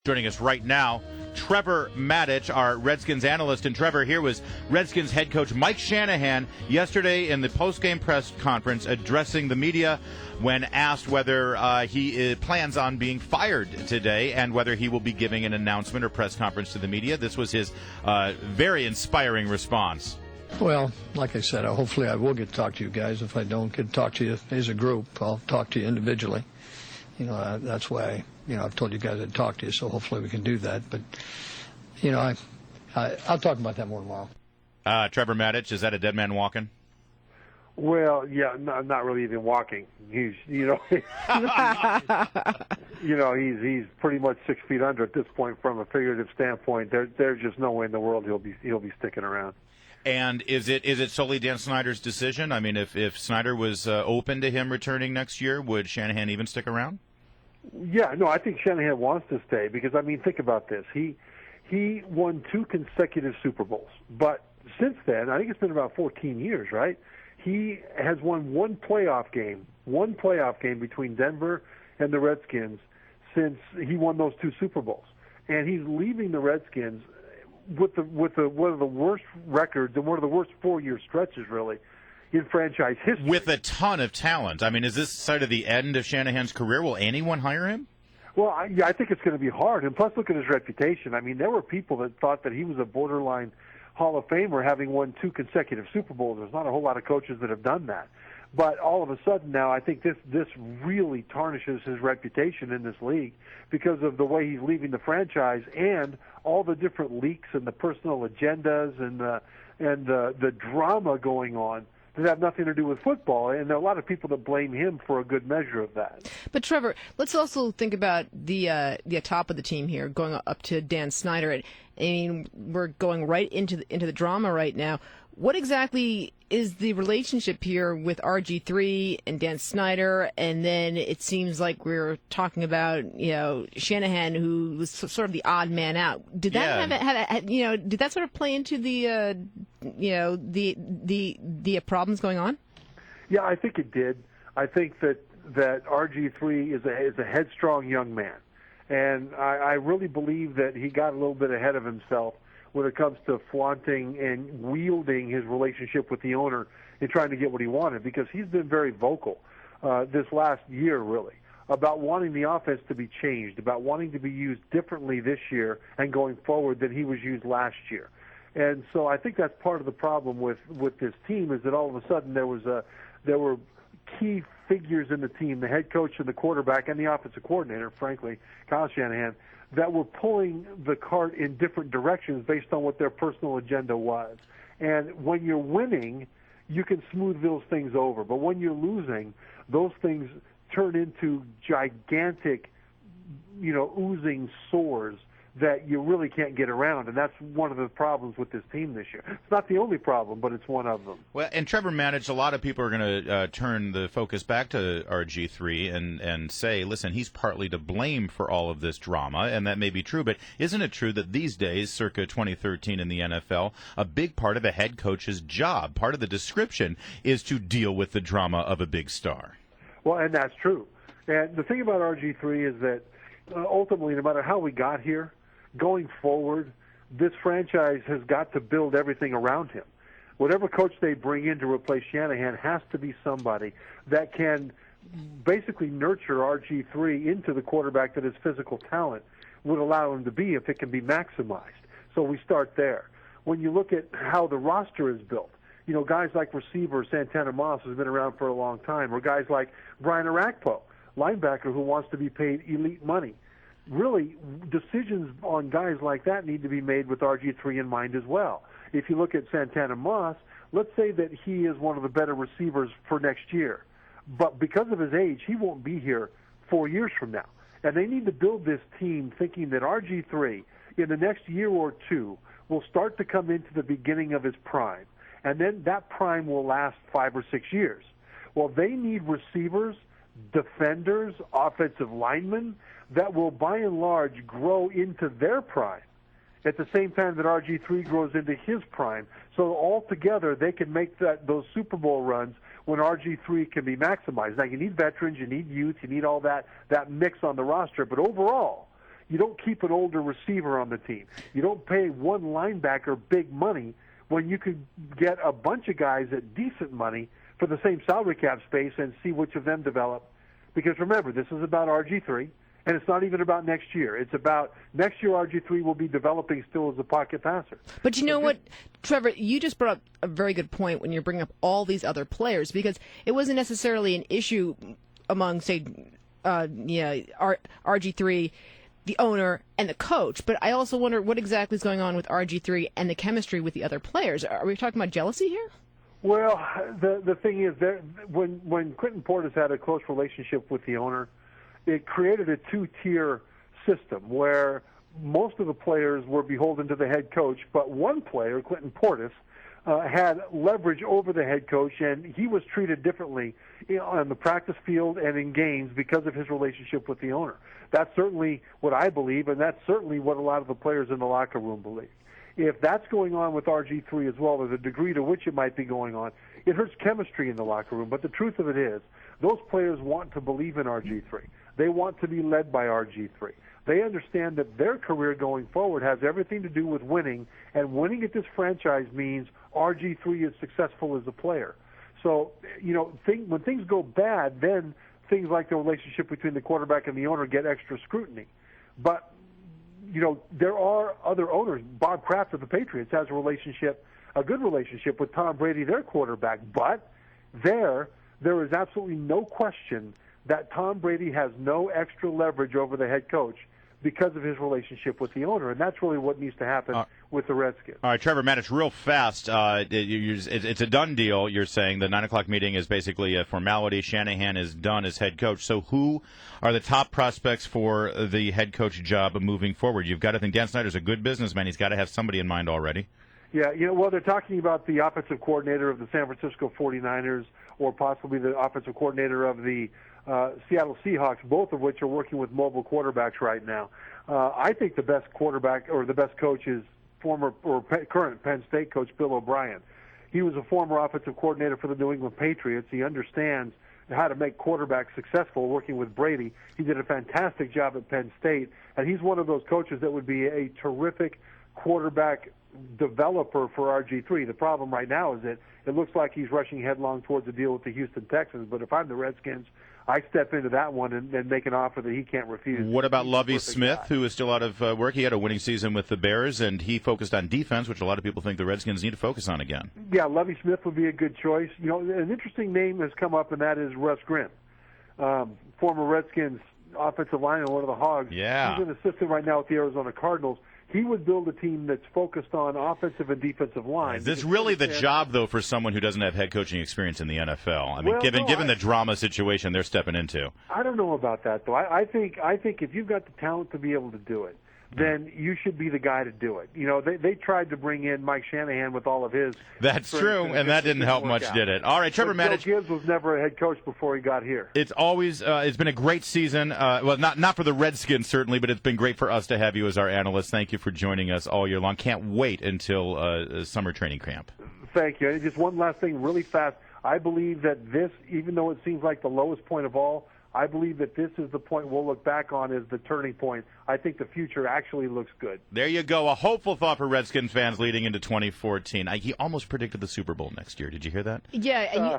Joining us right now, Trevor Matich, our Redskins analyst. And Trevor, here was Redskins head coach Mike Shanahan yesterday in the post-game press conference addressing the media when asked whether he plans on being fired today and whether he will be giving an announcement or press conference to the media. This was his very inspiring response. Well, like I said, hopefully I will get to talk to you guys. If I don't get to talk to you as a group, I'll talk to you individually. That's why, I've told you guys I'd talk to you, so hopefully we can do that. But, I'll talk about that more tomorrow. Trevor Matich, is that a dead man walking? Well, yeah, not really even walking. He's, he's pretty much 6 feet under at this point from a figurative standpoint. There's just no way in the world he'll be sticking around. And is it solely Dan Snyder's decision? I mean, if Snyder was open to him returning next year, would Shanahan even stick around? Yeah, no, I think Shanahan wants to stay because, think about this. He won 2 consecutive Super Bowls. But since then, I think it's been about 14 years, right? He has won one playoff game between Denver and the Redskins since he won those 2 Super Bowls. And he's leaving the Redskins with one of the worst records and one of the worst 4-year stretches, really, in franchise history. With a ton of talent. I mean, is this side of the end of Shanahan's career? Will anyone hire him? Well, I think it's going to be hard. And plus, look at his reputation. There were people that thought that he was a borderline Hall of Famer having won 2 consecutive Super Bowls. There's not a whole lot of coaches that have done that. But all of a sudden now, I think this really tarnishes his reputation in this league because of the way he's leaving the franchise and all the different leaks and the personal agendas and the drama going on that have nothing to do with football. And there are a lot of people that blame him for a good measure of that. But Trevor, let's also think about the top of the team here, going up to Dan Snyder. We're going right into the drama right now. What exactly is the relationship here with RG3 and Dan Snyder? And then it seems like we're talking about, Shanahan, who was sort of the odd man out. Did that did that sort of play into the problems going on? Yeah, I think it did. I think that RG3 is a headstrong young man. And I really believe that he got a little bit ahead of himself when it comes to flaunting and wielding his relationship with the owner and trying to get what he wanted, because he's been very vocal this last year, really, about wanting the offense to be changed, about wanting to be used differently this year and going forward than he was used last year. And so I think that's part of the problem with this team, is that all of a sudden there were key figures in the team, the head coach and the quarterback and the offensive coordinator, frankly, Kyle Shanahan, that were pulling the cart in different directions based on what their personal agenda was. And when you're winning, you can smooth those things over. But when you're losing, those things turn into gigantic, oozing sores that you really can't get around. And that's one of the problems with this team this year. It's not the only problem, but it's one of them. Well, and Trevor Matich, a lot of people are going to turn the focus back to RG3 and say, listen, he's partly to blame for all of this drama, and that may be true, but isn't it true that these days, circa 2013 in the NFL, a big part of a head coach's job, part of the description, is to deal with the drama of a big star? Well, and that's true. And the thing about RG3 is that ultimately, no matter how we got here, going forward, this franchise has got to build everything around him. Whatever coach they bring in to replace Shanahan has to be somebody that can basically nurture RG3 into the quarterback that his physical talent would allow him to be if it can be maximized. So we start there. When you look at how the roster is built, guys like receiver Santana Moss has been around for a long time, or guys like Brian Arakpo, linebacker who wants to be paid elite money. Really, decisions on guys like that need to be made with RG3 in mind as well. If you look at Santana Moss, let's say that he is one of the better receivers for next year. But because of his age, he won't be here 4 years from now. And they need to build this team thinking that RG3, in the next year or two, will start to come into the beginning of his prime. And then that prime will last 5 or 6 years. Well, they need receivers, defenders, offensive linemen that will, by and large, grow into their prime at the same time that RG3 grows into his prime. So altogether, they can make those Super Bowl runs when RG3 can be maximized. Now, you need veterans, you need youth, you need all that mix on the roster. But overall, You don't keep an older receiver on the team. You don't pay one linebacker big money when you could get a bunch of guys at decent money for the same salary cap space and see which of them develop. Because remember, this is about RG3, and it's not even about next year. It's about next year RG3 will be developing still as a pocket passer. But you know what, Trevor, you just brought up a very good point when you're bringing up all these other players, because it wasn't necessarily an issue among, say, RG3, the owner, and the coach. But I also wonder what exactly is going on with RG3 and the chemistry with the other players. Are we talking about jealousy here? Well, the thing is, when Clinton Portis had a close relationship with the owner, it created a two-tier system where most of the players were beholden to the head coach, but one player, Clinton Portis, had leverage over the head coach, and he was treated differently on the practice field and in games because of his relationship with the owner. That's certainly what I believe, and that's certainly what a lot of the players in the locker room believe. If that's going on with RG3 as well, or the degree to which it might be going on, it hurts chemistry in the locker room. But the truth of it is, those players want to believe in RG3. They want to be led by RG3. They understand that their career going forward has everything to do with winning, and winning at this franchise means RG3 is successful as a player. So, when things go bad, then things like the relationship between the quarterback and the owner get extra scrutiny. But, there are other owners. Bob Kraft of the Patriots has a good relationship with Tom Brady, their quarterback. But there is absolutely no question that Tom Brady has no extra leverage over the head coach because of his relationship with the owner, and that's really what needs to happen with the Redskins. All right, Trevor Matich, real fast. It's a done deal, you're saying. The 9 o'clock meeting is basically a formality. Shanahan is done as head coach. So who are the top prospects for the head coach job moving forward? You've got to think Dan Snyder's a good businessman. He's got to have somebody in mind already. Yeah, they're talking about the offensive coordinator of the San Francisco 49ers or possibly the offensive coordinator of the Seattle Seahawks, both of which are working with mobile quarterbacks right now. I think the best quarterback or the best coach is current Penn State coach Bill O'Brien. He was a former offensive coordinator for the New England Patriots. He understands how to make quarterbacks successful working with Brady. He did a fantastic job at Penn State, and he's one of those coaches that would be a terrific quarterback developer for RG3. The problem right now is that it looks like he's rushing headlong towards a deal with the Houston Texans, but if I'm the Redskins, I step into that one and make an offer that he can't refuse. What about Lovie Smith, who is still out of work? He had a winning season with the Bears, and he focused on defense, which a lot of people think the Redskins need to focus on again. Yeah, Lovie Smith would be a good choice. An interesting name has come up, and that is Russ Grimm, former Redskins offensive lineman, one of the Hogs. Yeah. He's an assistant right now with the Arizona Cardinals. He would build a team that's focused on offensive and defensive line. Is this really the job, though, for someone who doesn't have head coaching experience in the NFL? I mean, given the drama situation they're stepping into. I don't know about that, though. I think if you've got the talent to be able to do it, then you should be the guy to do it. They tried to bring in Mike Shanahan with all of his. That's true, and that didn't help much, did it? All right, Trevor Matich. Bill Gibbs was never a head coach before he got here. It's always it's been a great season. Well, not for the Redskins certainly, but it's been great for us to have you as our analyst. Thank you for joining us all year long. Can't wait until summer training camp. Thank you. And just one last thing, really fast. I believe that this, even though it seems like the lowest point of all, I believe that this is the point we'll look back on as the turning point. I think the future actually looks good. There you go. A hopeful thought for Redskins fans leading into 2014. He almost predicted the Super Bowl next year. Did you hear that? Yeah.